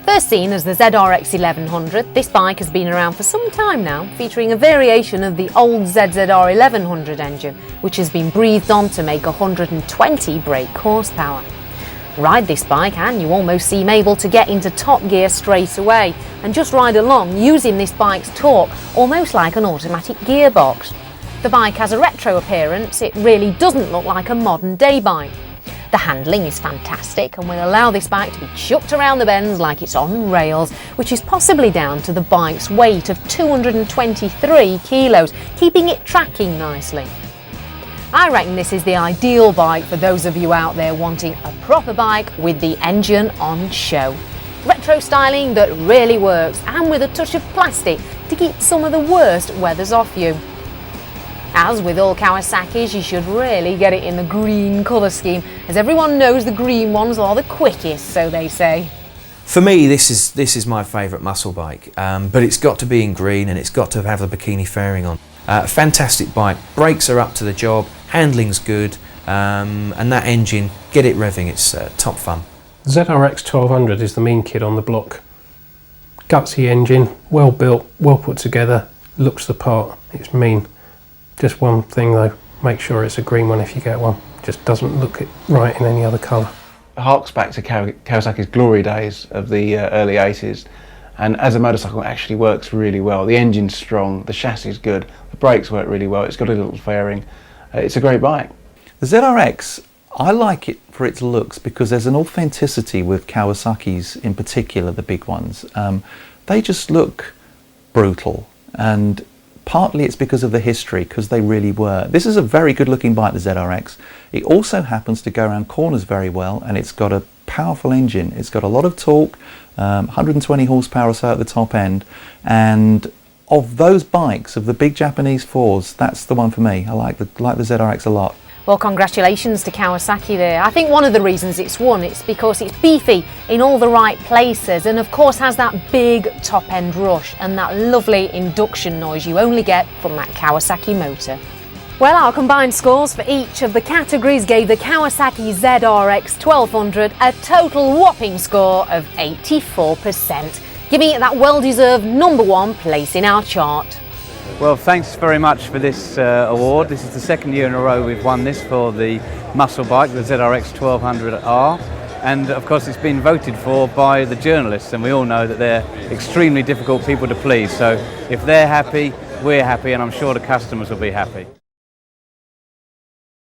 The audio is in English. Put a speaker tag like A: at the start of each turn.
A: First seen as the ZRX1200, this bike has been around for some time now, featuring a variation of the old ZZR1100 engine, which has been breathed on to make 120 brake horsepower. Ride this bike and you almost seem able to get into top gear straight away, and just ride along using this bike's torque almost like an automatic gearbox. The bike has a retro appearance, it really doesn't look like a modern day bike. The handling is fantastic and will allow this bike to be chucked around the bends like it's on rails, which is possibly down to the bike's weight of 223 kilos, keeping it tracking nicely. I reckon this is the ideal bike for those of you out there wanting a proper bike with the engine on show. Retro styling that really works, and with a touch of plastic to keep some of the worst weathers off you. As with all Kawasaki's, you should really get it in the green colour scheme, as everyone knows the green ones are the quickest, so they say.
B: For me, this is my favourite muscle bike, but it's got to be in green and it's got to have the bikini fairing on. Fantastic bike, brakes are up to the job, handling's good, and that engine, get it revving, it's top fun.
C: ZRX1200 is the mean kid on the block. Gutsy engine, well built, well put together, looks the part, it's mean. Just one thing though, make sure it's a green one if you get one. Just doesn't look it right in any other colour.
D: It harks back to Kawasaki's glory days of the early 80s, and as a motorcycle it actually works really well. The engine's strong, the chassis is good, the brakes work really well, it's got a little fairing. It's a great bike.
E: The ZRX, I like it for its looks because there's an authenticity with Kawasaki's, in particular the big ones. They just look brutal, and partly it's because of the history, because they really were. This is a very good looking bike, the ZRX. It also happens to go around corners very well, and it's got a powerful engine. It's got a lot of torque, 120 horsepower or so at the top end, and of those bikes, of the big Japanese fours, that's the one for me. I like the ZRX a lot.
A: Well, congratulations to Kawasaki there. I think one of the reasons it's won, it's because it's beefy in all the right places, and of course has that big top end rush and that lovely induction noise you only get from that Kawasaki motor. Well, our combined scores for each of the categories gave the Kawasaki ZRX1200 a total whopping score of 84%, giving it that well-deserved #1 place in our chart.
F: Well, thanks very much for this award. This is the second year in a row we've won this for the muscle bike, the ZRX1200R. And of course it's been voted for by the journalists, and we all know that they're extremely difficult people to please. So if they're happy, we're happy, and I'm sure the customers will be happy.